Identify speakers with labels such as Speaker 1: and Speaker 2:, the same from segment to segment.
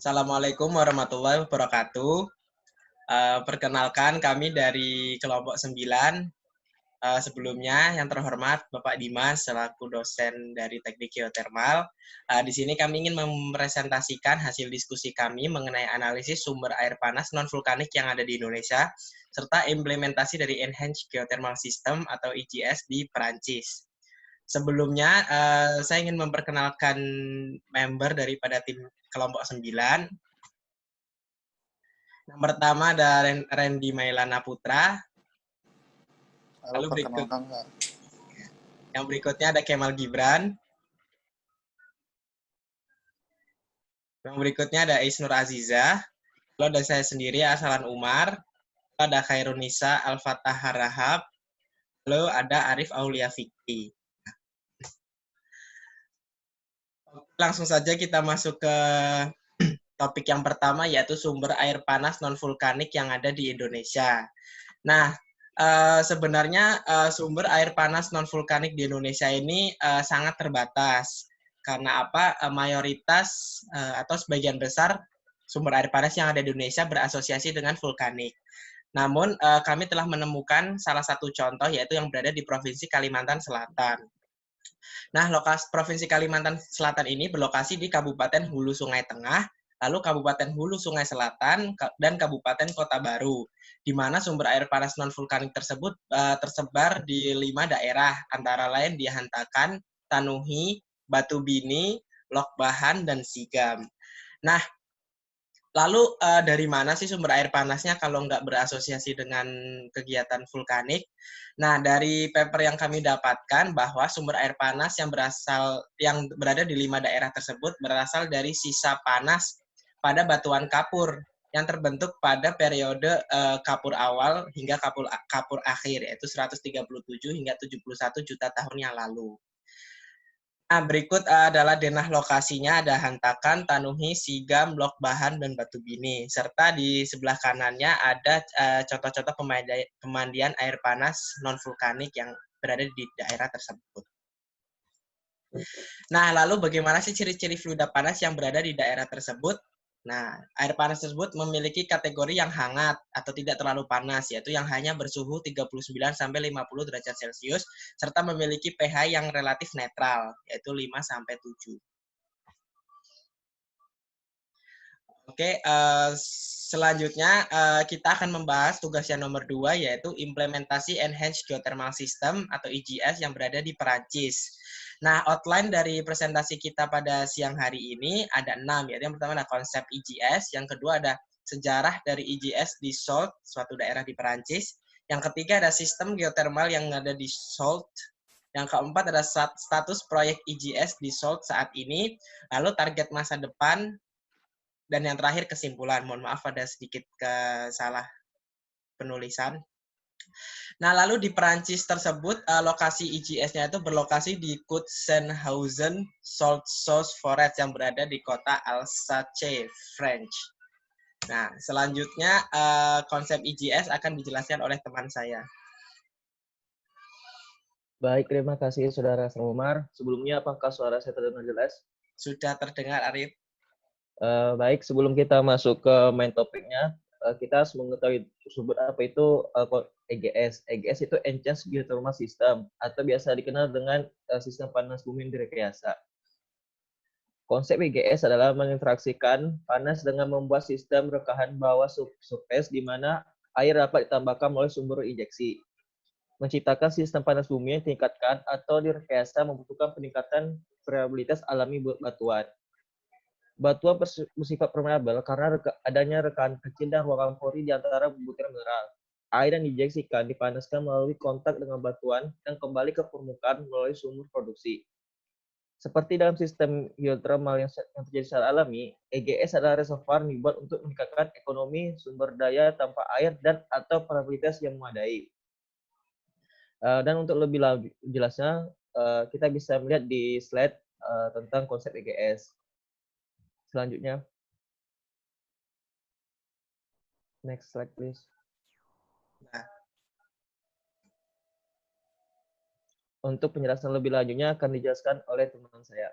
Speaker 1: Assalamualaikum warahmatullahi wabarakatuh. Perkenalkan kami dari kelompok 9. Sebelumnya yang terhormat Bapak Dimas selaku dosen dari Teknik Geotermal. Di sini kami ingin mempresentasikan hasil diskusi kami mengenai analisis sumber air panas non-vulkanik yang ada di Indonesia, serta implementasi dari Enhanced Geothermal System atau EGS di Perancis. Sebelumnya, saya ingin memperkenalkan member daripada tim kelompok 9. Yang pertama ada Randy Mailana Putra.
Speaker 2: Halo, perkenalkan Kak.
Speaker 1: Yang berikutnya ada Kemal Gibran. Yang berikutnya ada Isnur Aziza. Lalu ada saya sendiri, Asalan Umar. Lalu ada Khairunisa Al-Fatah Harahab. Lalu ada Arif Aulia Fikri. Langsung saja kita masuk ke topik yang pertama, yaitu sumber air panas non-vulkanik yang ada di Indonesia. Nah, sebenarnya sumber air panas non-vulkanik di Indonesia ini sangat terbatas. Karena apa? Mayoritas atau sebagian besar sumber air panas yang ada di Indonesia berasosiasi dengan vulkanik. Namun, kami telah menemukan salah satu contoh, yaitu yang berada di Provinsi Kalimantan Selatan. Nah, lokasi Provinsi Kalimantan Selatan ini berlokasi di Kabupaten Hulu Sungai Tengah, lalu Kabupaten Hulu Sungai Selatan, dan Kabupaten Kota Baru, di mana sumber air panas non-vulkanik tersebut tersebar di 5 daerah, antara lain di Hantakan, Tanuhi, Batu Bini, Lok Bahan, dan Sigam. Nah, lalu dari mana sih sumber air panasnya kalau nggak berasosiasi dengan kegiatan vulkanik? Nah, dari paper yang kami dapatkan bahwa sumber air panas yang berada di 5 daerah tersebut berasal dari sisa panas pada batuan kapur yang terbentuk pada periode kapur awal hingga kapur akhir, yaitu 137 hingga 71 juta tahun yang lalu. Nah, berikut adalah denah lokasinya, ada Hantakan, Tanuhi, Sigam, Lok Bahan, dan Batu Bini. Serta di sebelah kanannya ada contoh-contoh pemandian air panas non-vulkanik yang berada di daerah tersebut. Nah, lalu bagaimana sih ciri-ciri fluida panas yang berada di daerah tersebut? Nah, air panas tersebut memiliki kategori yang hangat atau tidak terlalu panas, yaitu yang hanya bersuhu 39-50 derajat Celcius, serta memiliki pH yang relatif netral, yaitu 5-7. Oke, selanjutnya kita akan membahas tugas yang nomor 2, yaitu implementasi Enhanced Geothermal System atau EGS yang berada di Perancis. Nah, outline dari presentasi kita pada siang hari ini ada 6, yaitu yang pertama ada konsep EGS, yang kedua ada sejarah dari EGS di Salt, suatu daerah di Perancis, yang ketiga ada sistem geothermal yang ada di Salt, yang keempat ada status proyek EGS di Salt saat ini, lalu target masa depan, dan yang terakhir kesimpulan. Mohon maaf ada sedikit salah penulisan. Nah, lalu di Perancis tersebut, lokasi EGS-nya itu berlokasi di Kutsenhausen Salt Source Forest yang berada di kota Alsace, French. Nah, selanjutnya konsep EGS akan dijelaskan oleh teman saya.
Speaker 3: Baik, terima kasih Saudara Umar. Sebelumnya, apakah suara saya terdengar jelas?
Speaker 1: Sudah terdengar, Arif.
Speaker 3: Baik, sebelum kita masuk ke main topiknya, kita harus mengetahui sumber apa itu EGS. EGS itu Enhanced Geothermal System, atau biasa dikenal dengan sistem panas bumi direkayasa. Konsep EGS adalah menginteraksikan panas dengan membuat sistem rekahan bawah surface di mana air dapat ditambahkan melalui sumber injeksi. Menciptakan sistem panas bumi yang ditingkatkan atau direkayasa membutuhkan peningkatan variabilitas alami batuan. Batuan bersifat permeabel karena adanya rekahan kecil dan ruangan pori di antara butiran mineral. Air yang diinjeksikan dipanaskan melalui kontak dengan batuan dan kembali ke permukaan melalui sumur produksi. Seperti dalam sistem geothermal yang terjadi secara alami, EGS adalah reservoir yang dibuat untuk meningkatkan ekonomi sumber daya tanpa air dan atau variabilitas yang memadai. Dan untuk lebih jelasnya, kita bisa melihat di slide tentang konsep EGS. Selanjutnya. Next slide, please.
Speaker 1: Nah.
Speaker 3: Untuk penjelasan lebih lanjutnya akan dijelaskan oleh teman saya.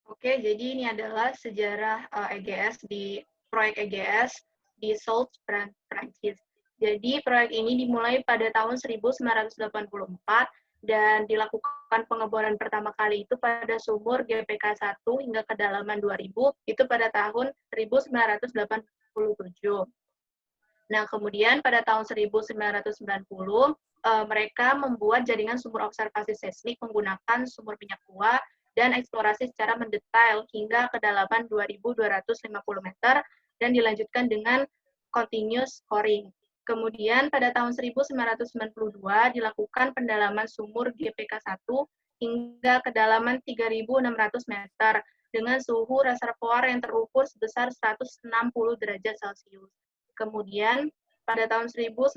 Speaker 4: Oke, jadi ini adalah sejarah EGS di proyek EGS di Soult, Prancis. Jadi proyek ini dimulai pada tahun 1984 dan dilakukan pengeboran pertama kali itu pada sumur GPK 1 hingga kedalaman 2000 itu pada tahun 1987. Nah, kemudian pada tahun 1990 mereka membuat jaringan sumur observasi seismik menggunakan sumur minyak tua dan eksplorasi secara mendetail hingga kedalaman 2.250 meter dan dilanjutkan dengan continuous coring. Kemudian pada tahun 1992 dilakukan pendalaman sumur GPK 1 hingga kedalaman 3.600 meter dengan suhu reservoir yang terukur sebesar 160 derajat Celcius. Kemudian pada tahun 1995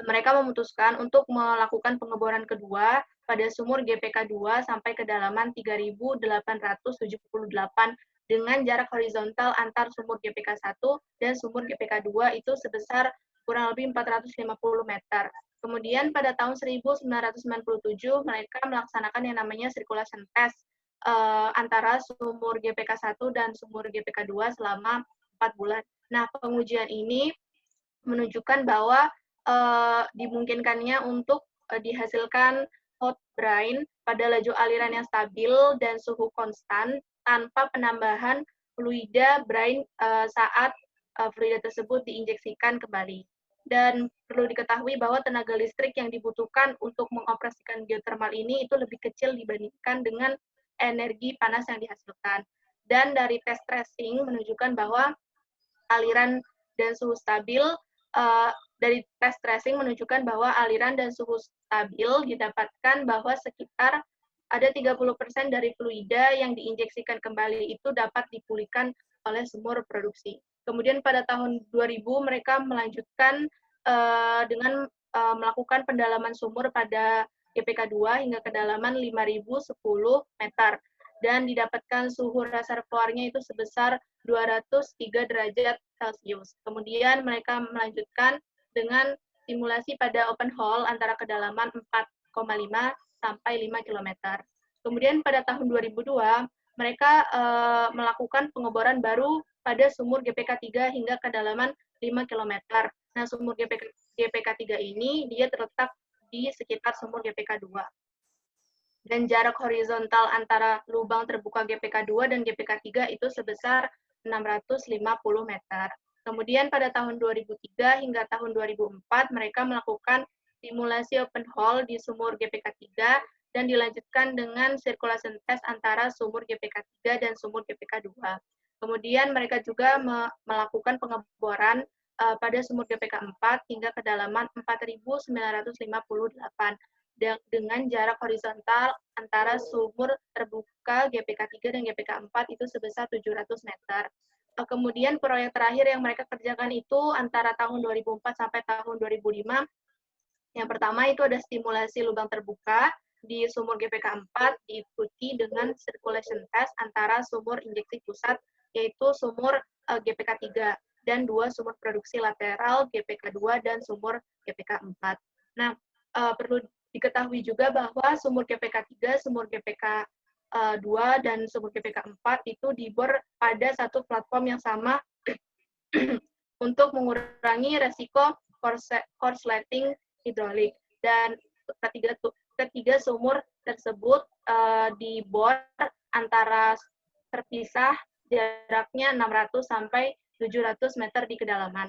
Speaker 4: mereka memutuskan untuk melakukan pengeboran kedua pada sumur GPK 2 sampai kedalaman 3.878 dengan jarak horizontal antar sumur GPK 1 dan sumur GPK 2 itu sebesar kurang lebih 450 meter. Kemudian pada tahun 1997 mereka melaksanakan yang namanya circulation test antara sumur GPK 1 dan sumur GPK 2 selama 4 bulan. Nah, pengujian ini menunjukkan bahwa dimungkinkannya untuk dihasilkan hot brine pada laju aliran yang stabil dan suhu konstan tanpa penambahan fluida brine saat fluida tersebut diinjeksikan kembali. Dan perlu diketahui bahwa tenaga listrik yang dibutuhkan untuk mengoperasikan geothermal ini itu lebih kecil dibandingkan dengan energi panas yang dihasilkan. Dan dari tes tracing menunjukkan bahwa aliran dan suhu stabil dari tes tracing menunjukkan bahwa aliran dan suhu stabil didapatkan bahwa sekitar ada 30% dari fluida yang diinjeksikan kembali itu dapat dipulihkan oleh sumur produksi. Kemudian pada tahun 2000 mereka melanjutkan dengan melakukan pendalaman sumur pada GPK 2 hingga kedalaman 5.010 meter dan didapatkan suhu reservoirnya itu sebesar 203 derajat Celcius. Kemudian mereka melanjutkan dengan simulasi pada open hole antara kedalaman 4,5 sampai 5 km. Kemudian pada tahun 2002, mereka melakukan pengeboran baru pada sumur GPK 3 hingga kedalaman 5 km. Nah, sumur GPK 3 ini dia terletak di sekitar sumur GPK 2. Dan jarak horizontal antara lubang terbuka GPK 2 dan GPK 3 itu sebesar 650 meter. Kemudian pada tahun 2003 hingga tahun 2004, mereka melakukan simulasi open hole di sumur GPK 3 dan dilanjutkan dengan circulation test antara sumur GPK 3 dan sumur GPK 2. Kemudian mereka juga melakukan pengeboran pada sumur GPK 4 hingga kedalaman 4.958 dengan jarak horizontal antara sumur terbuka GPK 3 dan GPK 4 itu sebesar 700 meter. Kemudian proyek terakhir yang mereka kerjakan itu antara tahun 2004 sampai tahun 2005. Yang pertama itu ada stimulasi lubang terbuka di sumur GPK 4 diikuti dengan circulation test antara sumur injeksi pusat yaitu sumur GPK 3 dan 2 sumur produksi lateral GPK 2 dan sumur GPK 4. Nah, perlu diketahui juga bahwa sumur GPK 3, sumur GPK 2 dan sumur GPK 4 itu dibor pada satu platform yang sama untuk mengurangi resiko korsleting hidrolik. Dan ketiga sumur tersebut dibor antara terpisah jaraknya 600 sampai 700 meter di kedalaman.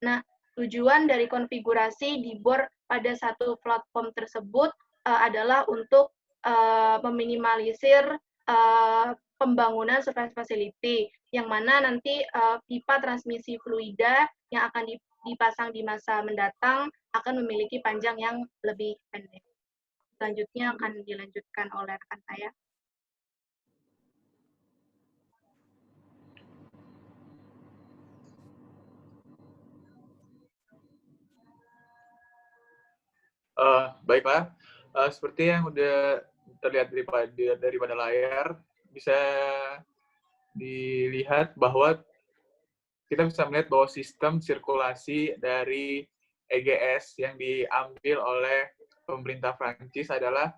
Speaker 4: Nah, tujuan dari konfigurasi dibor pada satu platform tersebut adalah untuk meminimalisir pembangunan surface facility, yang mana nanti pipa transmisi fluida yang akan dipasang di masa mendatang akan memiliki panjang yang lebih pendek. Selanjutnya akan dilanjutkan oleh rekan saya.
Speaker 2: Baiklah, seperti yang udah terlihat daripada layar, bisa dilihat bahwa kita bisa melihat bahwa sistem sirkulasi dari EGS yang diambil oleh pemerintah Prancis adalah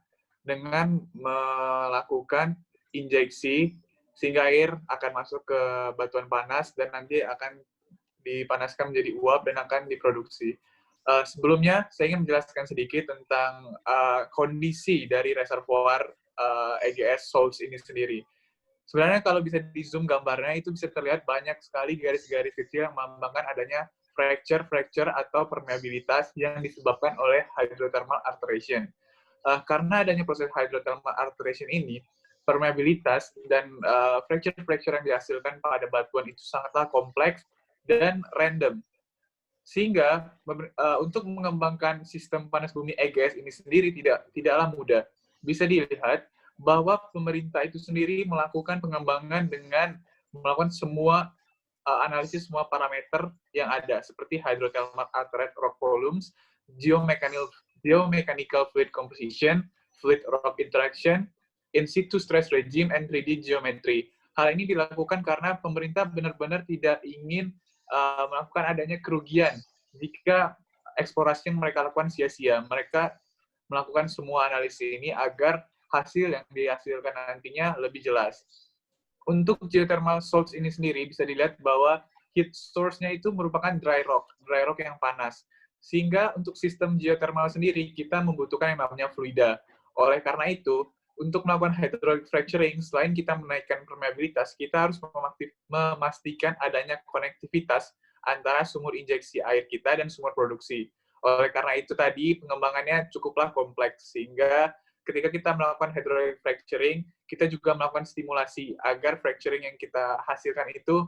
Speaker 2: dengan melakukan injeksi sehingga air akan masuk ke batuan panas dan nanti akan dipanaskan menjadi uap dan akan diproduksi. Sebelumnya, saya ingin menjelaskan sedikit tentang kondisi dari reservoir EGS salts ini sendiri. Sebenarnya kalau bisa di-zoom gambarnya, itu bisa terlihat banyak sekali garis-garis kecil yang melambangkan adanya fracture atau permeabilitas yang disebabkan oleh hydrothermal alteration. Karena adanya proses hydrothermal alteration ini, permeabilitas dan fracture yang dihasilkan pada batuan itu sangatlah kompleks dan random. Sehingga untuk mengembangkan sistem panas bumi EGS ini sendiri tidaklah mudah. Bisa dilihat bahwa pemerintah itu sendiri melakukan pengembangan dengan melakukan semua analisis semua parameter yang ada, seperti hydrothermal altered rock volumes, geomechanical fluid composition, fluid rock interaction, in situ stress regime, and 3D geometry. Hal ini dilakukan karena pemerintah benar-benar tidak ingin melakukan adanya kerugian jika eksplorasi yang mereka lakukan sia-sia. Mereka melakukan semua analisis ini agar hasil yang dihasilkan nantinya lebih jelas. Untuk geothermal salts ini sendiri bisa dilihat bahwa heat source-nya itu merupakan dry rock yang panas. Sehingga untuk sistem geothermal sendiri kita membutuhkan yang namanya fluida. Oleh karena itu, untuk melakukan hydraulic fracturing, selain kita menaikkan permeabilitas, kita harus memastikan adanya konektivitas antara sumur injeksi air kita dan sumur produksi. Oleh karena itu tadi pengembangannya cukuplah kompleks, sehingga ketika kita melakukan hydraulic fracturing, kita juga melakukan stimulasi agar fracturing yang kita hasilkan itu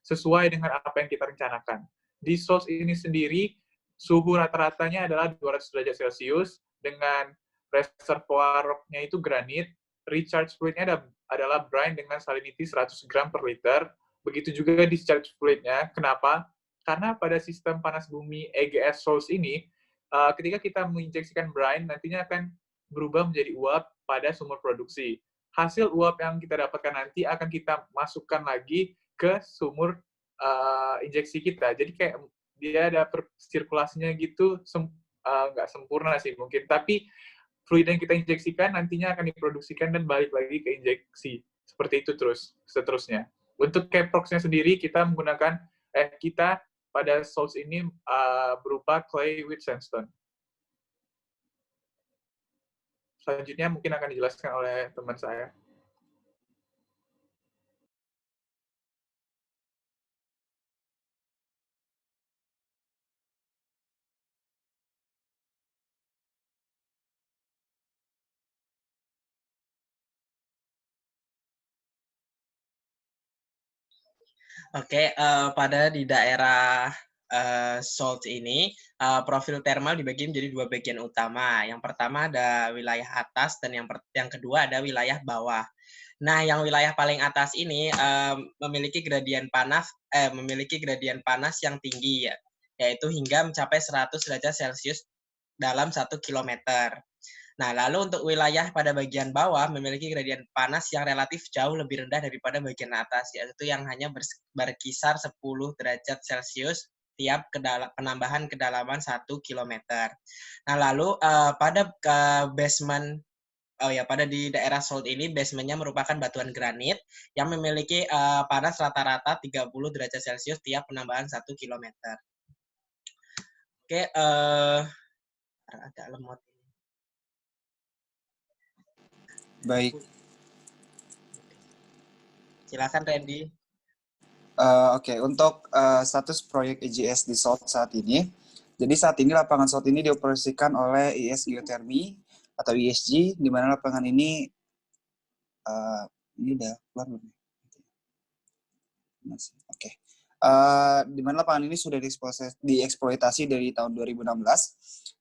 Speaker 2: sesuai dengan apa yang kita rencanakan. Di salts ini sendiri, suhu rata-ratanya adalah 200 derajat Celcius, dengan reservoir rock-nya itu granit, recharge fluid-nya adalah brine dengan salinity 100 gram per liter, begitu juga discharge fluid-nya. Kenapa? Karena pada sistem panas bumi EGS salts ini, ketika kita menginjeksikan brine, nantinya akan berubah menjadi uap pada sumur produksi. Hasil uap yang kita dapatkan nanti akan kita masukkan lagi ke sumur injeksi kita. Jadi kayak dia ada sirkulasinya gitu, nggak sempurna sih mungkin, tapi fluid yang kita injeksikan nantinya akan diproduksikan dan balik lagi ke injeksi. Seperti itu seterusnya. Untuk caprox-nya sendiri, kita menggunakan, kita pada salts ini berupa clay with sandstone. Selanjutnya mungkin akan dijelaskan oleh teman saya.
Speaker 1: Oke, pada di daerah salt ini, profil thermal dibagi menjadi dua bagian utama. Yang pertama ada wilayah atas dan yang kedua ada wilayah bawah. Nah, yang wilayah paling atas ini memiliki gradien panas yang tinggi, yaitu hingga mencapai 100 derajat Celcius dalam 1 kilometer. Nah, lalu untuk wilayah pada bagian bawah memiliki gradien panas yang relatif jauh lebih rendah daripada bagian atas, yaitu yang hanya berkisar 10 derajat Celcius tiap penambahan kedalaman 1 km. Nah, lalu pada basement, pada di daerah salt ini, basementnya merupakan batuan granit yang memiliki panas rata-rata 30 derajat Celcius tiap penambahan 1 km. Oke, agak lemot.
Speaker 5: Baik.
Speaker 1: Silakan Randy.
Speaker 5: Oke, untuk status proyek EGS di SALT saat ini. Jadi saat ini lapangan SALT ini dioperasikan oleh IS Geothermi atau ISG, di mana lapangan ini udah keluar belum? Masih. Oke. Di mana lapangan ini sudah dieksploitasi dari tahun 2016,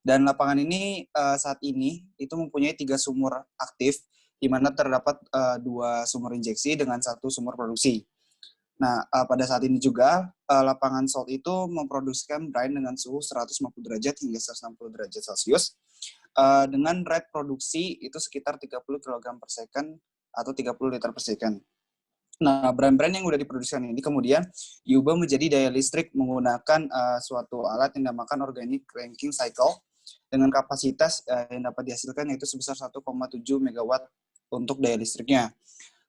Speaker 5: dan lapangan ini saat ini itu mempunyai 3 sumur aktif, di mana terdapat 2 sumur injeksi dengan 1 sumur produksi. Nah, pada saat ini juga lapangan salt itu memproduksikan brine dengan suhu 150 derajat hingga 160 derajat Celcius dengan rate produksi itu sekitar 30 kg per second atau 30 liter per second. Nah, brine-brine yang sudah diproduksikan ini kemudian diubah menjadi daya listrik menggunakan suatu alat yang dinamakan organic cranking cycle, dengan kapasitas yang dapat dihasilkan yaitu sebesar 1,7 megawatt untuk daya listriknya.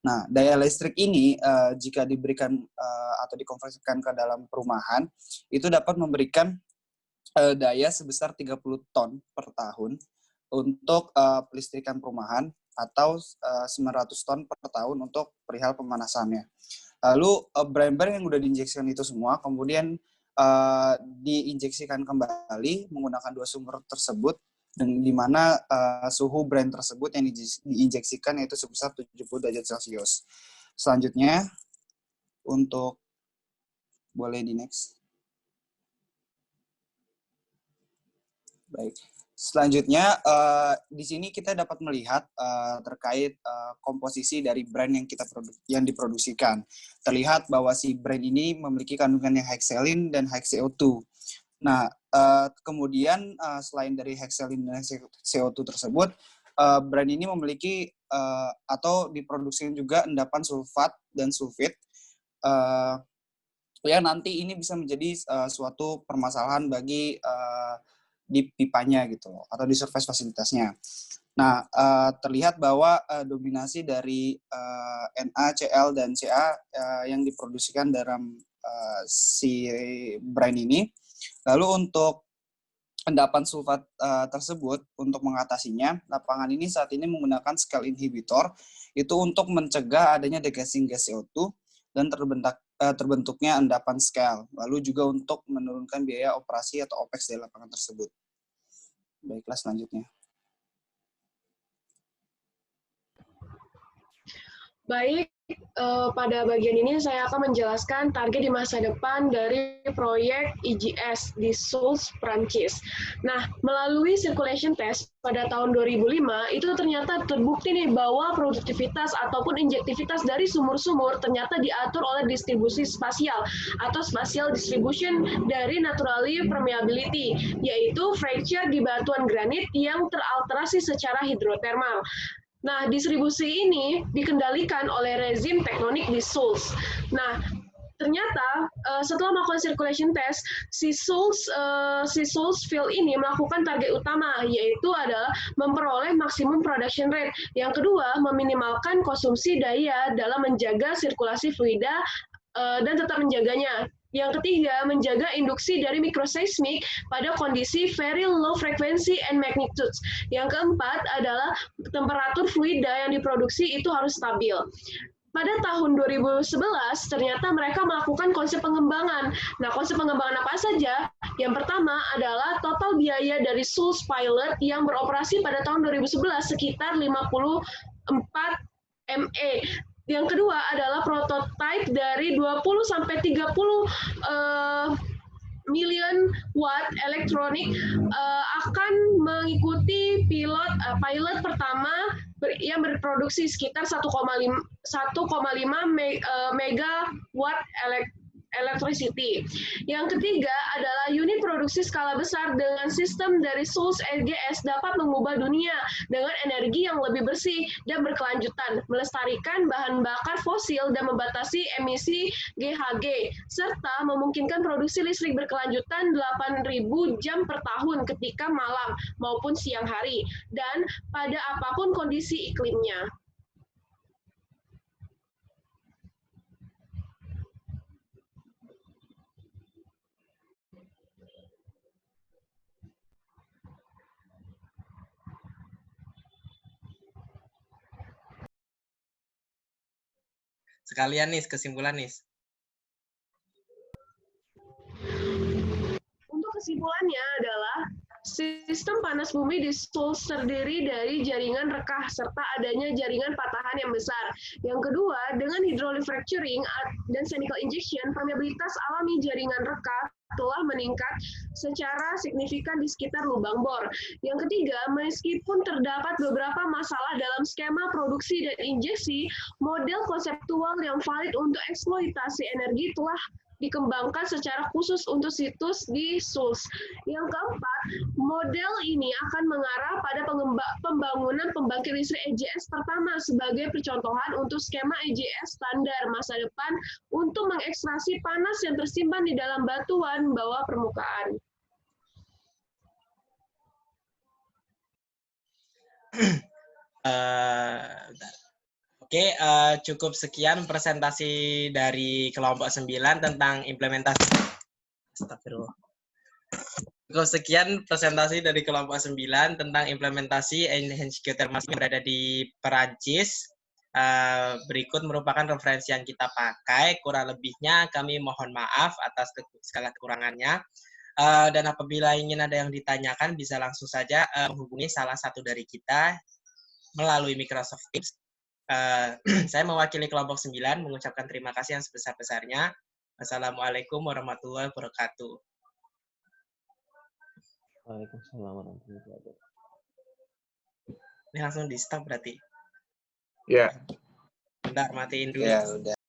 Speaker 5: Nah, daya listrik ini jika diberikan atau dikonversikan ke dalam perumahan, itu dapat memberikan daya sebesar 30 ton per tahun untuk pelistrikan perumahan atau 900 ton per tahun untuk perihal pemanasannya. Lalu brand-brand yang sudah diinjeksikan itu semua kemudian diinjeksikan kembali menggunakan dua sumber tersebut, dan di mana suhu brand tersebut yang diinjeksikan yaitu sebesar 70 derajat Celcius. Selanjutnya, untuk boleh di next. Baik. Selanjutnya, di sini kita dapat melihat terkait komposisi dari brand yang diproduksikan. Terlihat bahwa si brand ini memiliki kandungan yang hexylene dan high CO2. Nah, kemudian selain dari hexylene dan CO2 tersebut, brand ini memiliki atau diproduksi juga endapan sulfat dan sulfit. Ya, nanti ini bisa menjadi suatu permasalahan bagi di pipanya gitu loh, atau di surface fasilitasnya. Nah, terlihat bahwa dominasi dari Na, Cl, dan Ca yang diproduksikan dalam si brand ini. Lalu untuk endapan sulfat tersebut, untuk mengatasinya, lapangan ini saat ini menggunakan scale inhibitor itu untuk mencegah adanya degassing gas CO2 dan terbentuknya endapan scale, lalu juga untuk menurunkan biaya operasi atau OPEX dari lapangan tersebut. Baiklah, selanjutnya.
Speaker 6: Baik, pada bagian ini saya akan menjelaskan target di masa depan dari proyek IGS di Souls, Prancis. Nah, melalui circulation test pada tahun 2005, itu ternyata terbukti nih bahwa produktivitas ataupun injektivitas dari sumur-sumur ternyata diatur oleh distribusi spasial atau spatial distribution dari naturally permeability, yaitu fracture di batuan granit yang teralterasi secara hidrotermal. Nah, distribusi ini dikendalikan oleh rezim tektonik di Souls. Nah, ternyata setelah melakukan circulation test, si Souls field ini melakukan target utama, yaitu adalah memperoleh maksimum production rate. Yang kedua, meminimalkan konsumsi daya dalam menjaga sirkulasi fluida dan tetap menjaganya. Yang ketiga, menjaga induksi dari microseismic pada kondisi very low frequency and magnitudes. Yang keempat adalah temperatur fluida yang diproduksi itu harus stabil. Pada tahun 2011, ternyata mereka melakukan konsep pengembangan. Nah, konsep pengembangan apa saja? Yang pertama adalah total biaya dari Souls Pilot yang beroperasi pada tahun 2011 sekitar 54 ME. Yang kedua adalah prototipe dari 20-30 million watt elektronik akan mengikuti pilot pertama yang berproduksi sekitar 1,5 megawatt electricity. Yang ketiga adalah unit produksi skala besar dengan sistem dari Souls EGS dapat mengubah dunia dengan energi yang lebih bersih dan berkelanjutan, melestarikan bahan bakar fosil dan membatasi emisi GHG, serta memungkinkan produksi listrik berkelanjutan 8.000 jam per tahun ketika malam maupun siang hari, dan pada apapun kondisi iklimnya.
Speaker 1: Sekalian nih, kesimpulan nih.
Speaker 6: Untuk kesimpulannya adalah sistem panas bumi di Souls terdiri dari jaringan rekah serta adanya jaringan patahan yang besar. Yang kedua, dengan hydraulic fracturing dan chemical injection, permeabilitas alami jaringan rekah telah meningkat secara signifikan di sekitar lubang bor. Yang ketiga, meskipun terdapat beberapa masalah dalam skema produksi dan injeksi, model konseptual yang valid untuk eksploitasi energi telah dikembangkan secara khusus untuk situs di Souls. Yang keempat, model ini akan mengarah pada pembangunan pembangkit listrik EGS pertama sebagai percontohan untuk skema EGS standar masa depan untuk mengekstraksi panas yang tersimpan di dalam batuan bawah permukaan.
Speaker 1: bentar. Oke, cukup sekian presentasi dari kelompok 9 tentang implementasi. Astagfirullah. Cukup sekian presentasi dari kelompok 9 tentang implementasi enhanced geothermal yang berada di Perancis. Berikut merupakan referensi yang kita pakai. Kurang lebihnya kami mohon maaf atas segala kekurangannya. Dan apabila ingin ada yang ditanyakan, bisa langsung saja menghubungi salah satu dari kita melalui Microsoft Teams. Saya mewakili kelompok 9 mengucapkan terima kasih yang sebesar-besarnya. Wassalamualaikum warahmatullahi wabarakatuh.
Speaker 3: Waalaikumsalam warahmatullahi wabarakatuh.
Speaker 1: Ini langsung di stop berarti.
Speaker 2: Ya.
Speaker 1: Bentar, matiin dulu.
Speaker 5: Ya udah.